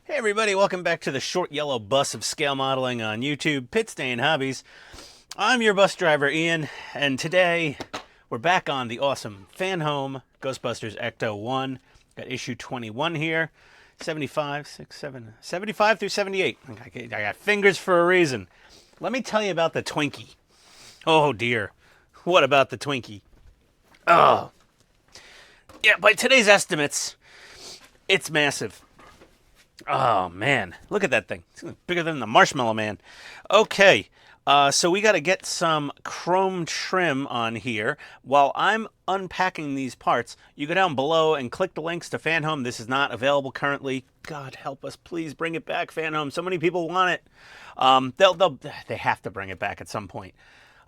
Hey everybody, welcome back to the short yellow bus of scale modeling on YouTube, Pit Stain Hobbies. I'm your bus driver, Ian, and today we're back on the awesome Fanhome Ghostbusters Ecto-1. Got issue 21 here, 75 through 78. I got fingers for a reason. Let me tell you about the Twinkie. Oh dear, what about the Twinkie? Oh, yeah, by today's estimates, it's massive. Oh, man. Look at that thing. It's bigger than the Marshmallow Man. Okay. So we got to get some chrome trim on here. While I'm unpacking these parts, you go down below and click the links to Fanhome. This is not available currently. God help us. Please bring it back, Fanhome. So many people want it. They have to bring it back at some point.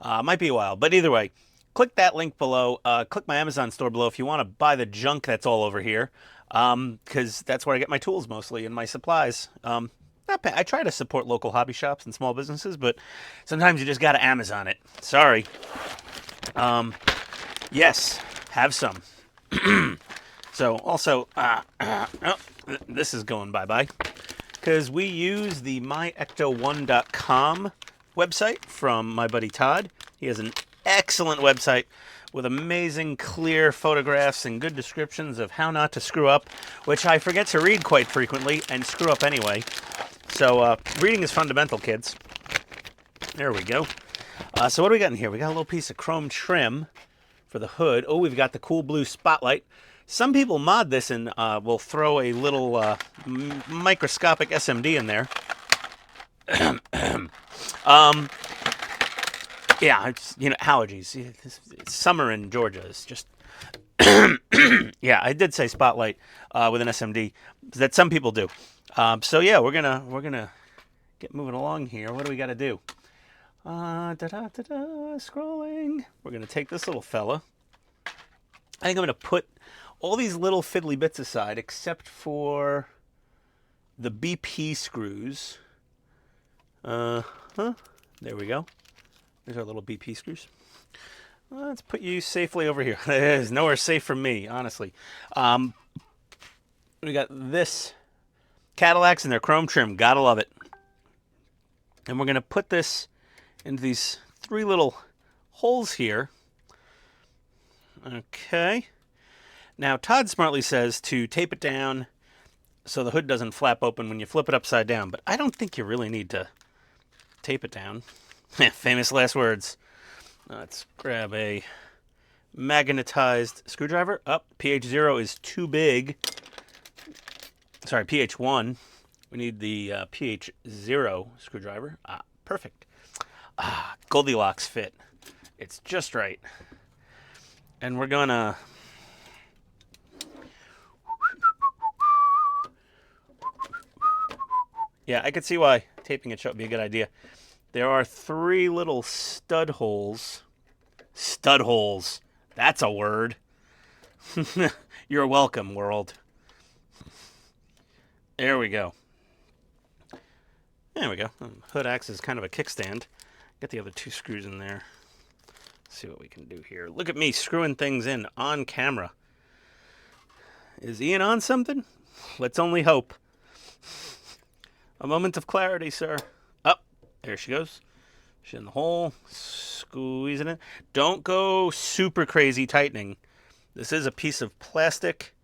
Might be a while. But either way, click that link below. Click my Amazon store below if you want to buy the junk that's all over here. Because that's where I get my tools mostly and my supplies. I try to support local hobby shops and small businesses, but sometimes you just gotta Amazon it. Sorry. Yes, have some. So also, this is going bye-bye. Because we use the myecto1.com website from my buddy Todd. He has an excellent website with amazing, clear photographs and good descriptions of how not to screw up, which I forget to read quite frequently and screw up anyway. So reading is fundamental, kids. There we go. So what do we got in here? We got a little piece of chrome trim for the hood. Oh, we've got the cool blue spotlight. Some people mod this and will throw a little microscopic SMD in there. Yeah, it's, allergies. It's summer in Georgia. It's just, yeah, I did say spotlight with an SMD that some people do. So yeah, we're gonna get moving along here. What do we got to do? Scrolling. We're gonna take this little fella. I think I'm gonna put all these little fiddly bits aside, except for the BP screws. There we go. There's our little BP screws. Let's put you safely over here. There's nowhere safe from me, honestly. We got this Cadillacs and their chrome trim. Gotta love it. And we're going to put this into these three little holes here. Okay. Now, Todd smartly says to tape it down so the hood doesn't flap open when you flip it upside down. But I don't think you really need to tape it down. Famous last words. Let's grab a magnetized screwdriver. pH0 is too big. Sorry, pH1. We need the pH0 screwdriver. Perfect. Goldilocks fit. It's just right. And we're gonna... Yeah, I could see why taping it shut would be a good idea. There are three little stud holes. Stud holes. That's a word. You're welcome, world. There we go. There we go. Hood acts as kind of a kickstand. Get the other two screws in there. Let's see what we can do here. Look at me screwing things in on camera. Is Ian on something? Let's only hope. A moment of clarity, sir. There she goes. She's in the hole. Squeezing it. Don't go super crazy tightening. This is a piece of plastic.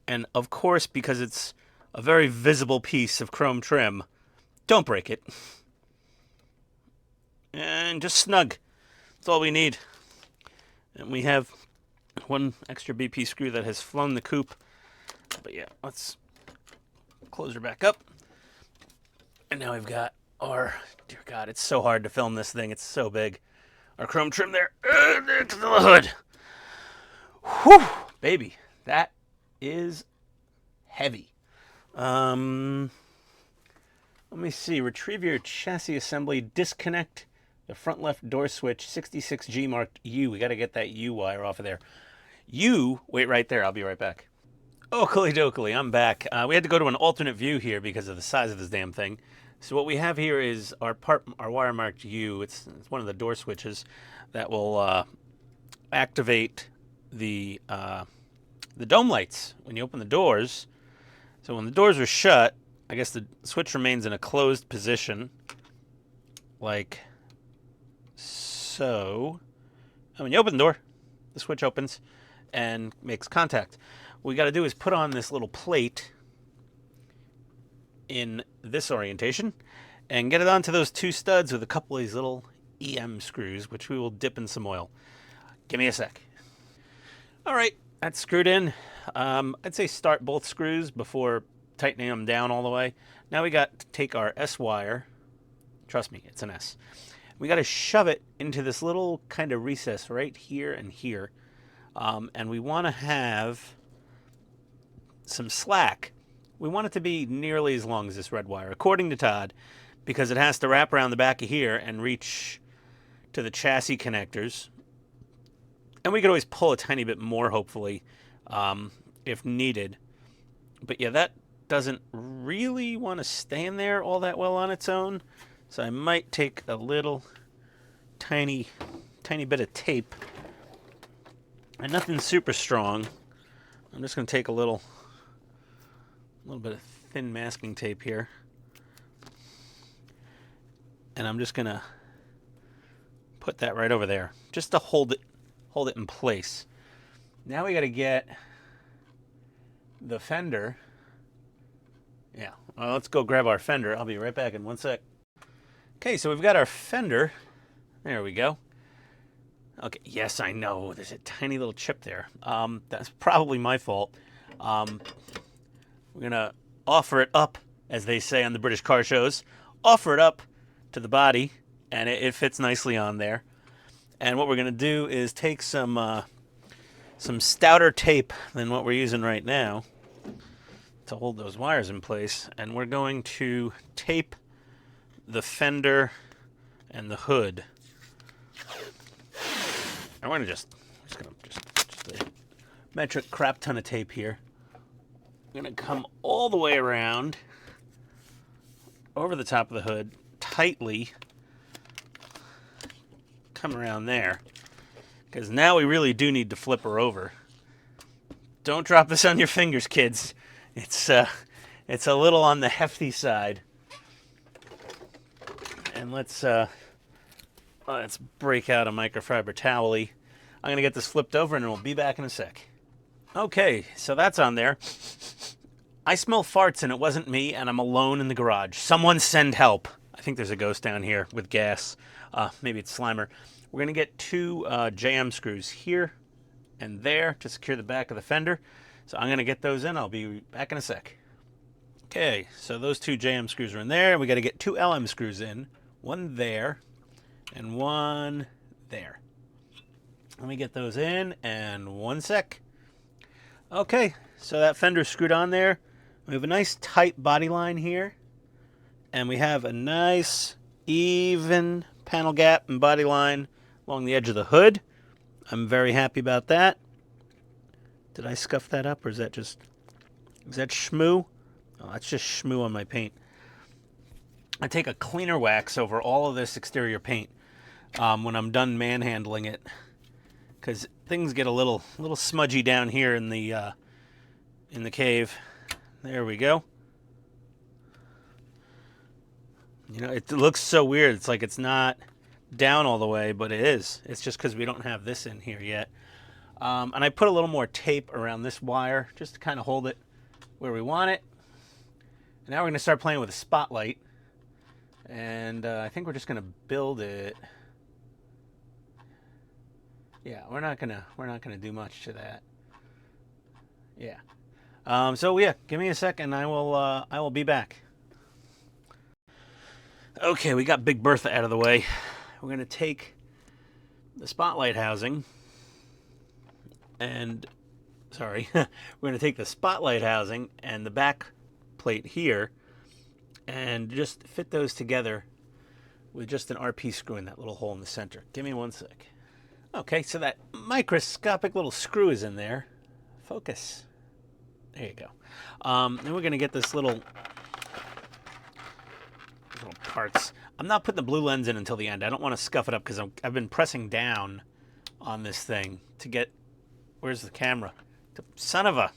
And of course, because it's a very visible piece of chrome trim, don't break it. And just snug. That's all we need. And we have one extra BP screw that has flown the coop. But yeah, let's close her back up. And now we've got our, dear God, it's so hard to film this thing. It's so big. Our chrome trim there. To the hood. Whew, baby. That is heavy. Let me see. Retrieve your chassis assembly. Disconnect the front left door switch. 66G marked U. We got to get that U wire off of there. U, wait right there. I'll be right back. Oakley dokley, I'm back. We had to go to an alternate view here because of the size of this damn thing. So what we have here is our wire marked U. It's one of the door switches that will activate the dome lights when you open the doors. So when the doors are shut, I guess the switch remains in a closed position, like so. And when you open the door, the switch opens and makes contact. What we got to do is put on this little plate in this orientation and get it onto those two studs with a couple of these little EM screws, which we will dip in some oil. Give me a sec. All right, that's screwed in. I'd say start both screws before tightening them down all the way. Now we got to take our S wire. Trust me, it's an S. We got to shove it into this little kind of recess right here and here. And we want to have some slack. We want it to be nearly as long as this red wire, according to Todd, because it has to wrap around the back of here and reach to the chassis connectors. And we could always pull a tiny bit more, hopefully, if needed. But yeah, that doesn't really want to stay in there all that well on its own. So I might take a little tiny bit of tape. And nothing super strong. I'm just going to take a little bit of thin masking tape here. And I'm just going to put that right over there, just to hold it in place. Now we got to get the fender. Yeah, well, let's go grab our fender. I'll be right back in one sec. Okay, so we've got our fender. There we go. Okay, yes, I know. There's a tiny little chip there. That's probably my fault. We're going to offer it up, as they say on the British car shows. Offer it up to the body, and it fits nicely on there. And what we're going to do is take some stouter tape than what we're using right now to hold those wires in place. And we're going to tape the fender and the hood. And we're going to just a metric crap ton of tape here. I'm going to come all the way around over the top of the hood, tightly come around there, because now we really do need to flip her over. Don't drop this on your fingers, kids. It's a little on the hefty side. And let's break out a microfiber towel-y. I'm gonna get this flipped over and we'll be back in a sec. Okay, so that's on there. I smell farts and it wasn't me, and I'm alone in the garage. Someone send help. I think there's a ghost down here with gas. Maybe it's Slimer. We're going to get two JM screws here and there to secure the back of the fender. So I'm going to get those in. I'll be back in a sec. Okay, so those two JM screws are in there. We got to get two LM screws in. One there and one there. Let me get those in and one sec. Okay, so that fender's screwed on there. We have a nice tight body line here. And we have a nice even panel gap and body line along the edge of the hood. I'm very happy about that. Did I scuff that up, or is that shmoo? Oh, that's just shmoo on my paint. I take a cleaner wax over all of this exterior paint when I'm done manhandling it, because things get a little smudgy down here in the cave. There we go. You know, it looks so weird. It's like it's not down all the way, but it is. It's just because we don't have this in here yet. And I put a little more tape around this wire just to kind of hold it where we want it. And now we're going to start playing with a spotlight. And I think we're just going to build it. Yeah, we're not gonna do much to that. Yeah. So yeah, give me a second. I will be back. Okay, we got Big Bertha out of the way. We're going to take the spotlight housing and, we're going to take the spotlight housing and the back plate here and just fit those together with just an RP screw in that little hole in the center. Give me one sec. Okay, so that microscopic little screw is in there. Focus. There you go. Then we're going to get this little parts. I'm not putting the blue lens in until the end. I don't want to scuff it up because I've been pressing down on this thing to get... Where's the camera? Son of a...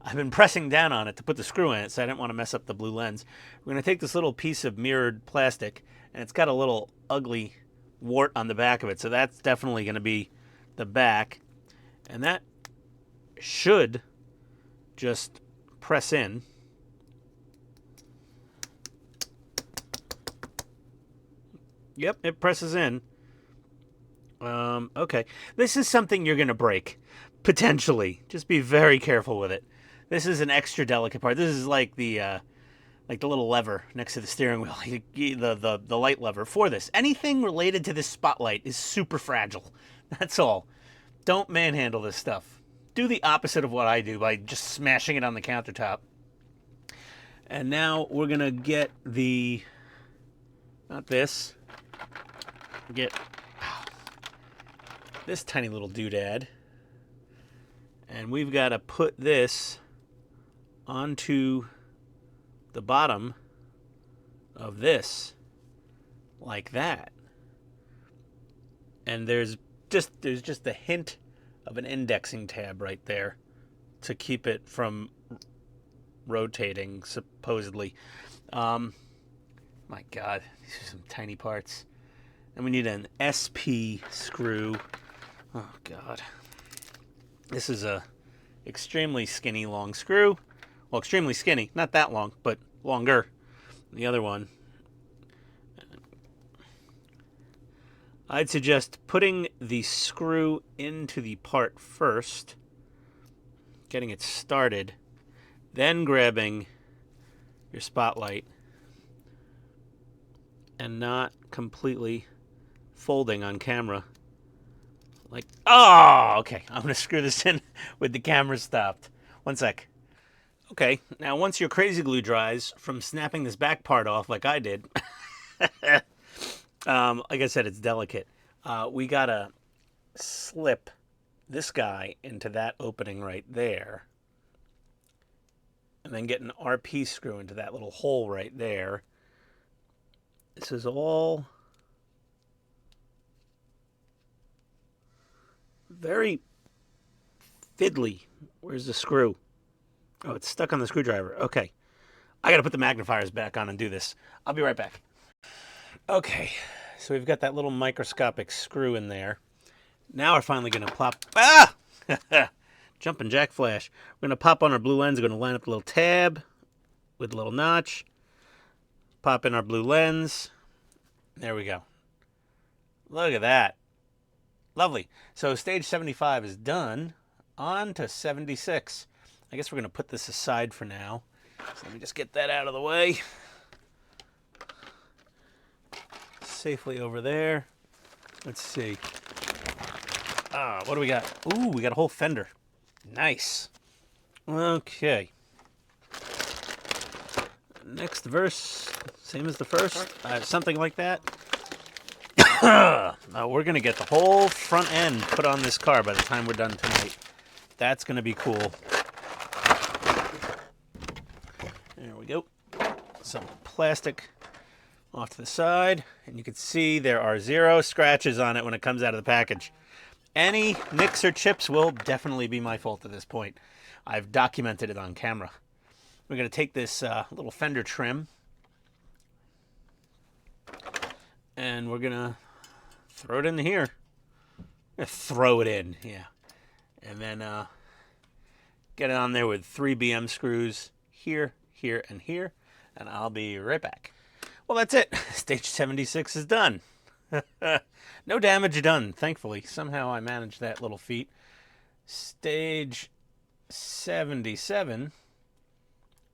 I've been pressing down on it to put the screw in it, so I didn't want to mess up the blue lens. We're going to take this little piece of mirrored plastic, and it's got a little ugly wart on the back of it, so that's definitely going to be the back. And that should just press in. Yep, it presses in. Okay. This is something you're going to break, potentially. Just be very careful with it. This is an extra delicate part. This is like the little lever next to the steering wheel, the light lever for this. Anything related to this spotlight is super fragile. That's all. Don't manhandle this stuff. Do the opposite of what I do by just smashing it on the countertop. And now we're going to get the, not this, get this tiny little doodad. And we've got to put this onto the bottom of this like that. And there's just a hint of an indexing tab right there to keep it from rotating, supposedly. My God, these are some tiny parts. And we need an SP screw. Oh God. This is a extremely skinny long screw. Well, extremely skinny, not that long, but longer. The other one. I'd suggest putting the screw into the part first, getting it started, then grabbing your spotlight and not completely folding on camera. Like, oh, okay, I'm going to screw this in with the camera stopped. One sec. Okay, now once your crazy glue dries from snapping this back part off like I did, like I said, it's delicate. We got to slip this guy into that opening right there. And then get an RP screw into that little hole right there. This is all very fiddly. Where's the screw? Oh, it's stuck on the screwdriver. Okay. I got to put the magnifiers back on and do this. I'll be right back. Okay. So we've got that little microscopic screw in there. Now we're finally going to plop... Ah! Jumping jack flash. We're going to pop on our blue lens. We're going to line up the little tab with a little notch. Pop in our blue lens. There we go. Look at that. Lovely. So stage 75 is done. On to 76. I guess we're going to put this aside for now. So let me just get that out of the way. Safely over there. Let's see. What do we got? Ooh, we got a whole Fender. Nice. Okay. Next verse, same as the first. Something like that. We're going to get the whole front end put on this car by the time we're done tonight. That's going to be cool. There we go. Some plastic off to the side. And you can see there are 0 scratches on it when it comes out of the package. Any nicks or chips will definitely be my fault at this point. I've documented it on camera. We're going to take this little Fender trim. And we're going to throw it in here. Throw it in, yeah. And then get it on there with 3 BM screws here, here, and here. And I'll be right back. Well, that's it. Stage 76 is done. No damage done, thankfully. Somehow I managed that little feat. Stage 77.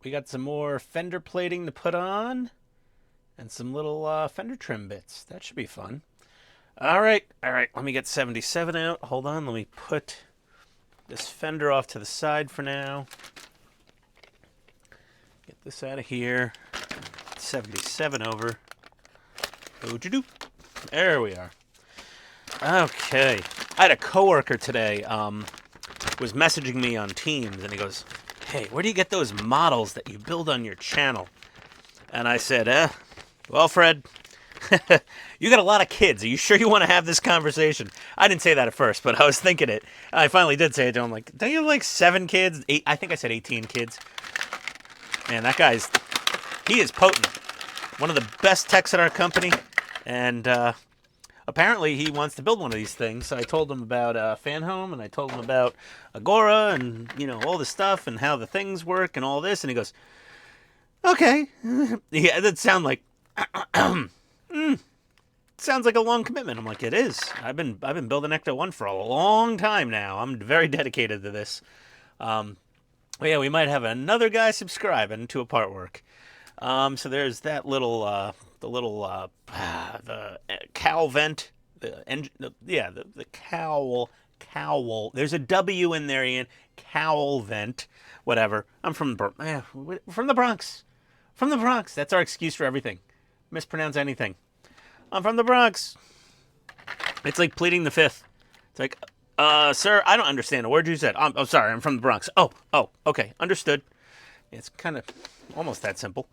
We got some more Fender plating to put on. And some little Fender trim bits. That should be fun. All right. Let me get 77 out. Hold on. Let me put this Fender off to the side for now. Get this out of here. 77 over. Oh-do-do. There we are. Okay. I had a coworker today was messaging me on Teams, and he goes, "Hey, where do you get those models that you build on your channel?" And I said, well, Fred, You got a lot of kids. Are you sure you want to have this conversation? I didn't say that at first, but I was thinking it. I finally did say it to him. Like, don't you have like 7 kids? 8? I think I said 18 kids. Man, that guy's, he is potent. One of the best techs at our company. And apparently he wants to build one of these things. So I told him about Fanhome, and I told him about Agora, and, you know, all the stuff and how the things work and all this. And he goes, okay. Yeah, that sound like... sounds like a long commitment. I'm like, it is. I've been building Ecto-1 for a long time now. I'm very dedicated to this. Well, yeah, we might have another guy subscribing to a partwork. So there's that little the cowl vent, the cowl. There's a W in there, Ian. Cowl vent, whatever. I'm from the Bronx. From the Bronx. That's our excuse for everything. Mispronounce anything. I'm from the Bronx. It's like pleading the fifth. It's like, sir, I don't understand a word you said. I'm sorry, I'm from the Bronx. Oh, okay, understood. It's kind of almost that simple.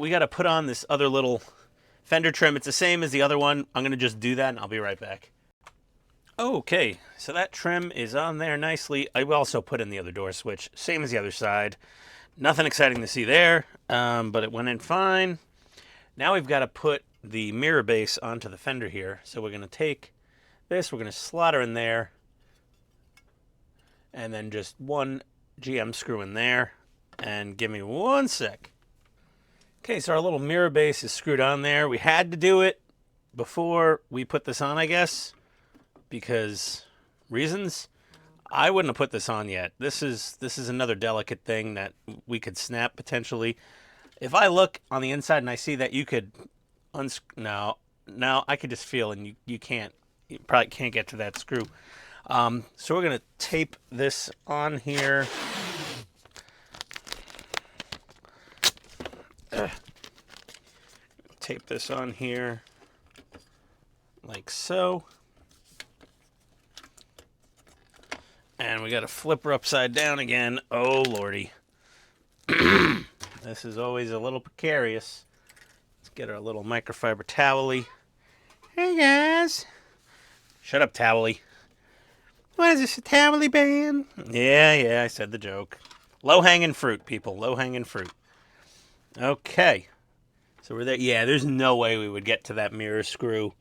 We got to put on this other little fender trim. It's the same as the other one. I'm going to just do that, and I'll be right back. Okay, so that trim is on there nicely. I also put in the other door switch, same as the other side. Nothing exciting to see there, but it went in fine. Now we've got to put the mirror base onto the fender here. So we're going to take this, we're going to slot her in there, and then just one GM screw in there, and give me one sec. Okay, so our little mirror base is screwed on there. We had to do it before we put this on, I guess, because reasons. I wouldn't have put this on yet. This is another delicate thing that we could snap potentially. If I look on the inside and I see that you could no, I could just feel, and you probably can't get to that screw. So we're going to tape this on here. Tape this on here like so. And we got to flip her upside down again. Oh, Lordy. This is always a little precarious. Let's get our little microfiber towel-y. Hey, guys. Shut up, towel-y. What is this, a towel-y band? Yeah, I said the joke. Low-hanging fruit, people. Low-hanging fruit. Okay. So we're there. Yeah, there's no way we would get to that mirror screw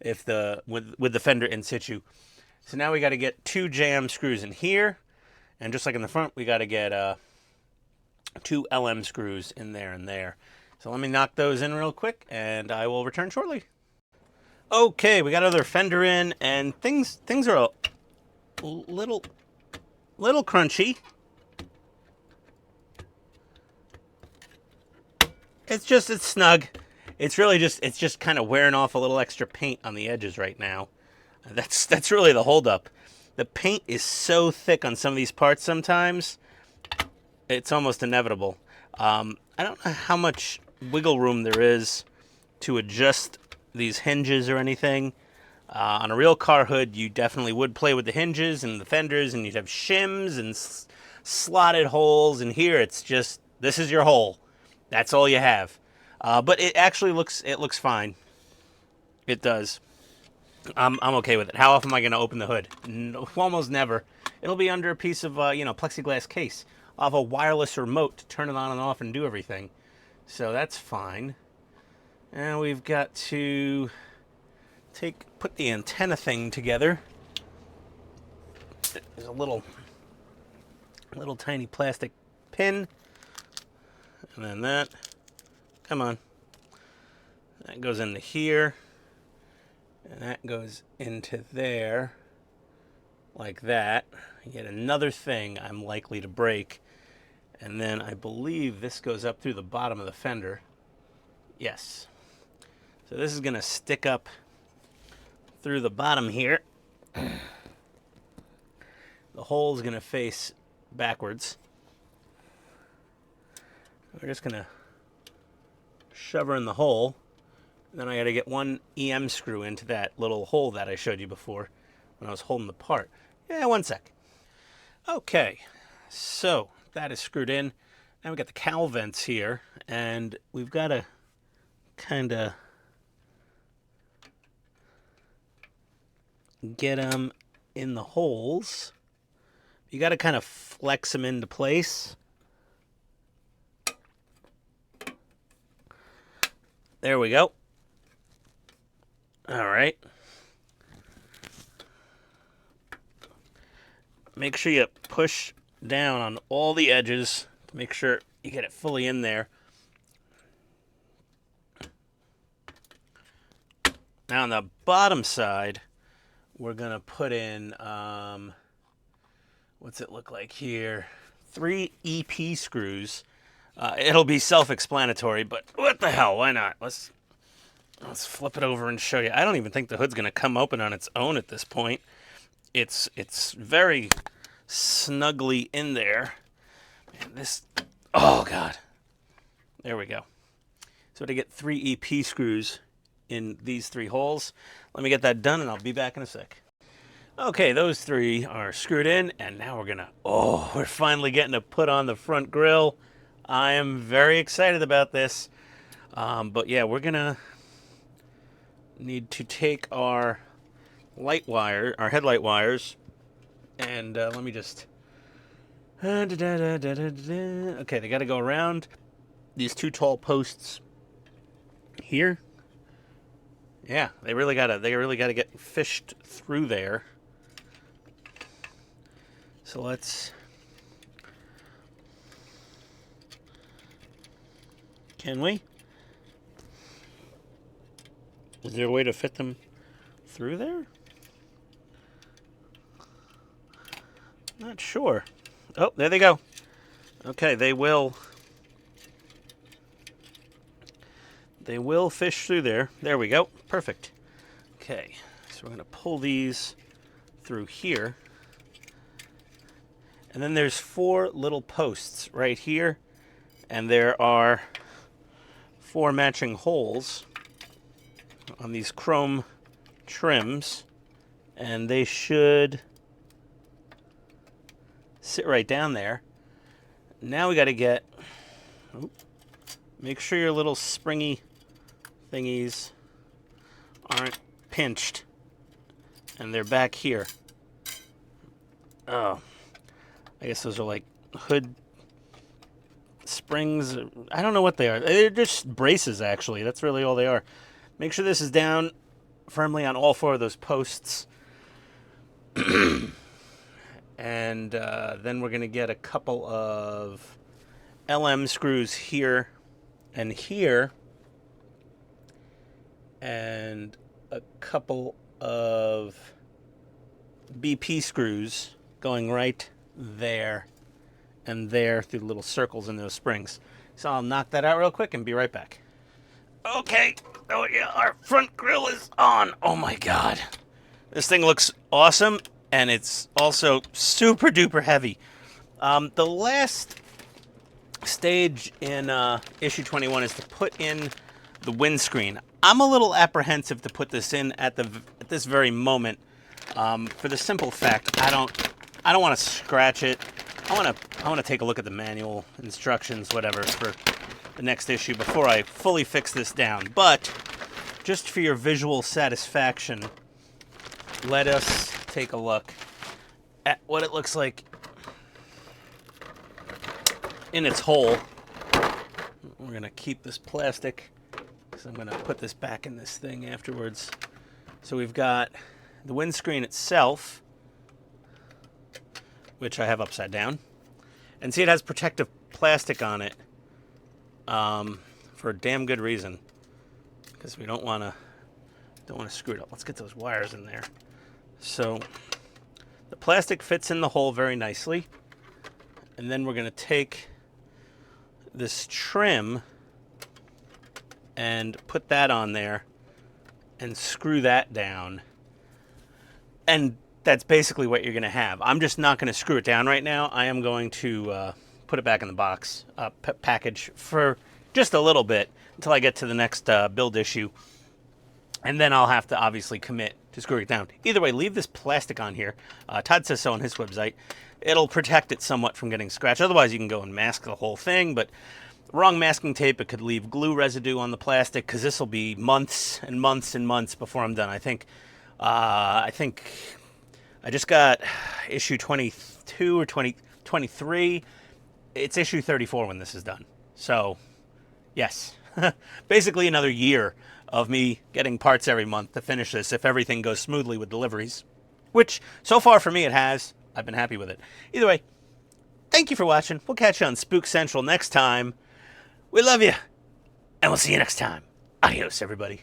if with the fender in situ. So now we got to get 2 jam screws in here. And just like in the front, we got to get 2 LM screws in there and there. So let me knock those in real quick, and I will return shortly. Okay, we got another fender in, and things are a little crunchy. It's snug. It's just kind of wearing off a little extra paint on the edges right now. That's really the holdup. The paint is so thick on some of these parts sometimes, it's almost inevitable. I don't know how much wiggle room there is to adjust these hinges or anything. On a real car hood, you definitely would play with the hinges and the fenders, and you'd have shims and slotted holes. And here, it's just, this is your hole. That's all you have. But it actually looks fine. It does. I'm okay with it. How often am I going to open the hood? No, almost never. It'll be under a piece of plexiglass case. I'll have a wireless remote to turn it on and off and do everything. So that's fine. And we've got to put the antenna thing together. There's a little tiny plastic pin. And then that. Come on. That goes into here. And that goes into there. Like that. Yet another thing I'm likely to break. And then I believe this goes up through the bottom of the fender. Yes. So this is going to stick up through the bottom here. The hole is going to face backwards. We're just going to shove her in the hole. And then I got to get one EM screw into that little hole that I showed you before when I was holding the part. Yeah, one sec. Okay, so that is screwed in. Now we got the cowl vents here, and we've got to kind of get them in the holes. You got to kind of flex them into place. There we go. All right. Make sure you push down on all the edges to make sure you get it fully in there. Now on the bottom side, we're going to put in, what's it look like here? 3 EP screws. It'll be self-explanatory, but what the hell, why not? Let's flip it over and show you. I don't even think the hood's going to come open on its own at this point. It's very snugly in there. Man, this, oh God. There we go. So to get 3 EP screws in these 3 holes. Let me get that done and I'll be back in a sec. Okay, those 3 are screwed in, and now we're finally getting to put on the front grille. I am very excited about this. But yeah, we're gonna need to take our headlight wires, and let me just, okay, they gotta go around these 2 tall posts here. Yeah, they really gotta get fished through there. So can we? Is there a way to fit them through there? Not sure. Oh, there they go. Okay, they will fish through there. There we go. Perfect. Okay, so we're going to pull these through here. And then there's 4 little posts right here. And there are 4 matching holes on these chrome trims. And they should sit right down there. Now we got to get, make sure your little springy thingies aren't pinched and they're back here. Oh, I guess those are like hood springs. I don't know what they are. They're just braces, actually. That's really all they are. Make sure this is down firmly on all 4 of those posts. And then we're going to get a couple of LM screws here and here, and a couple of BP screws going right there and there through the little circles in those springs. So I'll knock that out real quick and be right back. Okay, oh yeah, our front grille is on. Oh my God. This thing looks awesome, and it's also super duper heavy. The last stage in issue 21 is to put in the windscreen. I'm a little apprehensive to put this in at this very moment, for the simple fact I don't want to scratch it. I want to take a look at the manual, instructions, whatever, for the next issue before I fully fix this down. But just for your visual satisfaction, let us take a look at what it looks like in its hole. We're going to keep this plastic because I'm going to put this back in this thing afterwards. So we've got the windscreen itself, which I have upside down. And see, it has protective plastic on it, for a damn good reason, because we don't want to screw it up. Let's get those wires in there. So the plastic fits in the hole very nicely. And then we're going to take this trim and put that on there and screw that down. And that's basically what you're going to have. I'm just not going to screw it down right now. I am going to put it back in the box package for just a little bit until I get to the next build issue. And then I'll have to obviously commit to screwing it down. Either way, leave this plastic on here. Todd says so on his website. It'll protect it somewhat from getting scratched. Otherwise, you can go and mask the whole thing. But wrong masking tape, it could leave glue residue on the plastic, because this will be months and months and months before I'm done. I think I think I just got issue 22 or 23. It's issue 34 when this is done. So, yes. Basically another year of me getting parts every month to finish this if everything goes smoothly with deliveries. Which, so far for me, it has. I've been happy with it. Either way, thank you for watching. We'll catch you on Spook Central next time. We love you, and we'll see you next time. Adios, everybody.